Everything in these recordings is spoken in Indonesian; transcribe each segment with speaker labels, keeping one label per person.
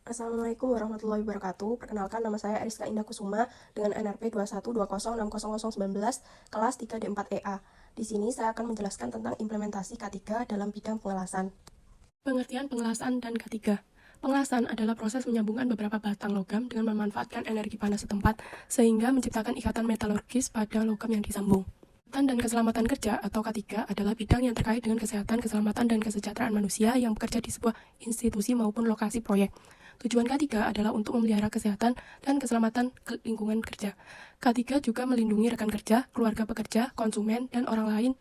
Speaker 1: Assalamualaikum warahmatullahi wabarakatuh. Perkenalkan, nama saya Eriska Indah Kusuma dengan NRP 212060019 kelas 3D4EA. Di sini saya akan menjelaskan tentang implementasi K3 dalam bidang pengelasan. Pengertian pengelasan dan K3. Pengelasan adalah proses menyambungkan beberapa batang logam dengan memanfaatkan energi panas setempat sehingga menciptakan ikatan metalurgis pada logam yang disambung. Kesehatan dan keselamatan kerja atau K3 adalah bidang yang terkait dengan kesehatan, keselamatan, dan kesejahteraan manusia yang bekerja di sebuah institusi maupun lokasi proyek. Tujuan K3 adalah untuk memelihara kesehatan dan keselamatan lingkungan kerja. K3 juga melindungi rekan kerja, keluarga pekerja, konsumen, dan orang lain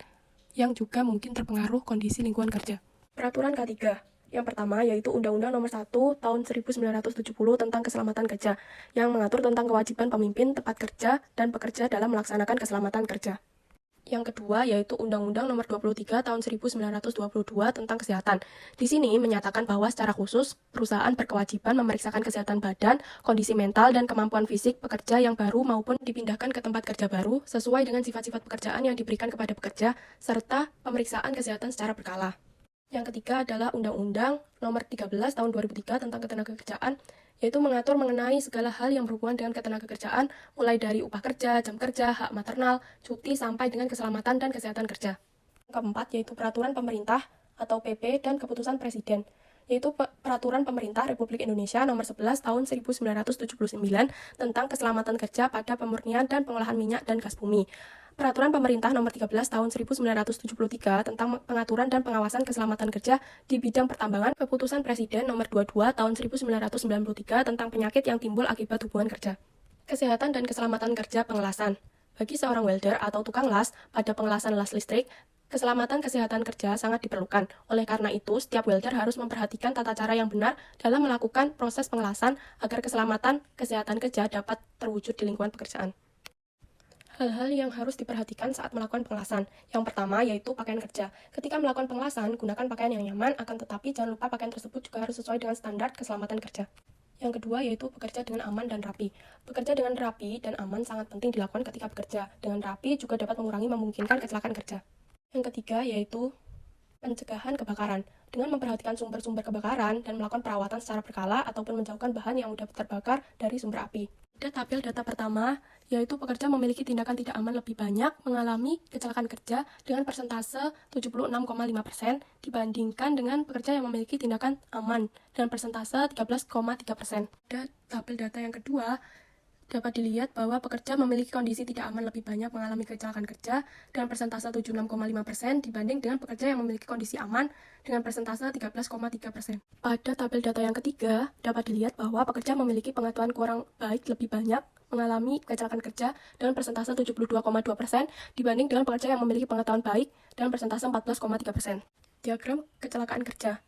Speaker 1: yang juga mungkin terpengaruh kondisi lingkungan kerja. Peraturan K3. Yang pertama yaitu Undang-Undang Nomor 1 Tahun 1970 tentang Keselamatan Kerja yang mengatur tentang kewajiban pemimpin tempat kerja dan pekerja dalam melaksanakan keselamatan kerja. Yang kedua yaitu Undang-Undang Nomor 23 Tahun 1922 tentang Kesehatan. Di sini menyatakan bahwa secara khusus perusahaan berkewajiban memeriksakan kesehatan badan, kondisi mental, dan kemampuan fisik pekerja yang baru maupun dipindahkan ke tempat kerja baru sesuai dengan sifat-sifat pekerjaan yang diberikan kepada pekerja, serta pemeriksaan kesehatan secara berkala. Yang ketiga adalah Undang-Undang Nomor 13 Tahun 2003 tentang Ketenagakerjaan, yaitu mengatur mengenai segala hal yang berhubungan dengan ketenagakerjaan, mulai dari upah kerja, jam kerja, hak maternal, cuti, sampai dengan keselamatan dan kesehatan kerja. Yang keempat yaitu Peraturan Pemerintah atau PP dan Keputusan Presiden, yaitu Peraturan Pemerintah Republik Indonesia Nomor 11 Tahun 1979 tentang keselamatan kerja pada pemurnian dan pengolahan minyak dan gas bumi. Peraturan Pemerintah Nomor 13 Tahun 1973 tentang pengaturan dan pengawasan keselamatan kerja di bidang pertambangan. Keputusan Presiden Nomor 22 Tahun 1993 tentang penyakit yang timbul akibat hubungan kerja. Kesehatan dan keselamatan kerja pengelasan. Bagi seorang welder atau tukang las pada pengelasan las listrik, keselamatan kesehatan kerja sangat diperlukan. Oleh karena itu, setiap welder harus memperhatikan tata cara yang benar dalam melakukan proses pengelasan agar keselamatan kesehatan kerja dapat terwujud di lingkungan pekerjaan. Hal-hal yang harus diperhatikan saat melakukan pengelasan. Yang pertama yaitu pakaian kerja. Ketika melakukan pengelasan, gunakan pakaian yang nyaman, akan tetapi jangan lupa pakaian tersebut juga harus sesuai dengan standar keselamatan kerja. Yang kedua yaitu bekerja dengan aman dan rapi. Bekerja dengan rapi dan aman sangat penting dilakukan ketika bekerja. Dengan rapi juga dapat mengurangi memungkinkan kecelakaan kerja. Yang ketiga yaitu pencegahan kebakaran. Dengan memperhatikan sumber-sumber kebakaran dan melakukan perawatan secara berkala ataupun menjauhkan bahan yang mudah terbakar dari sumber api. Pada tabel data pertama, yaitu pekerja memiliki tindakan tidak aman lebih banyak mengalami kecelakaan kerja dengan persentase 76,5% dibandingkan dengan pekerja yang memiliki tindakan aman dengan persentase 13,3%. Pada tabel data yang kedua, dapat dilihat bahwa pekerja memiliki kondisi tidak aman lebih banyak mengalami kecelakaan kerja dengan persentase 76,5% dibanding dengan pekerja yang memiliki kondisi aman dengan persentase 13,3%. Pada tabel data yang ketiga, dapat dilihat bahwa pekerja memiliki pengetahuan kurang baik lebih banyak mengalami kecelakaan kerja dengan persentase 72,2% dibanding dengan pekerja yang memiliki pengetahuan baik dengan persentase 14,3%. Diagram kecelakaan kerja.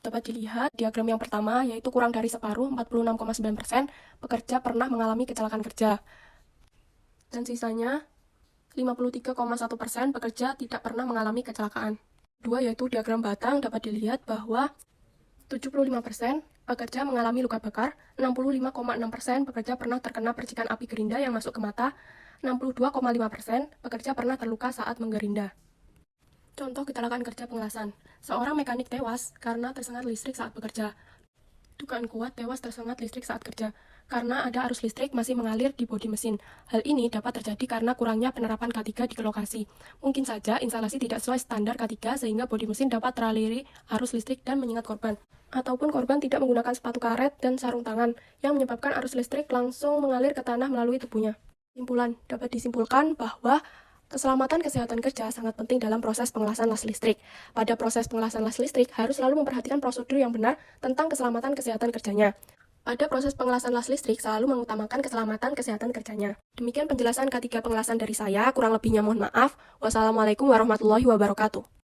Speaker 1: Dapat dilihat diagram yang pertama yaitu kurang dari separuh 46,9% pekerja pernah mengalami kecelakaan kerja dan sisanya 53,1% pekerja tidak pernah mengalami kecelakaan. Dua yaitu diagram batang, dapat dilihat bahwa 75% pekerja mengalami luka bakar, 65,6% pekerja pernah terkena percikan api gerinda yang masuk ke mata, 62,5% pekerja pernah terluka saat menggerinda. Contoh kecelakaan kerja pengelasan. Seorang mekanik tewas karena tersengat listrik saat bekerja. Dugaan kuat tewas tersengat listrik saat kerja karena ada arus listrik masih mengalir di bodi mesin. Hal ini dapat terjadi karena kurangnya penerapan K3 di lokasi. Mungkin saja instalasi tidak sesuai standar K3 sehingga bodi mesin dapat teraliri arus listrik dan menyengat korban. Ataupun korban tidak menggunakan sepatu karet dan sarung tangan yang menyebabkan arus listrik langsung mengalir ke tanah melalui tubuhnya. Simpulan, dapat disimpulkan bahwa keselamatan kesehatan kerja sangat penting dalam proses pengelasan las listrik. Pada proses pengelasan las listrik harus selalu memperhatikan prosedur yang benar tentang keselamatan kesehatan kerjanya. Pada proses pengelasan las listrik selalu mengutamakan keselamatan kesehatan kerjanya. Demikian penjelasan K3 pengelasan dari saya, kurang lebihnya mohon maaf. Wassalamualaikum warahmatullahi wabarakatuh.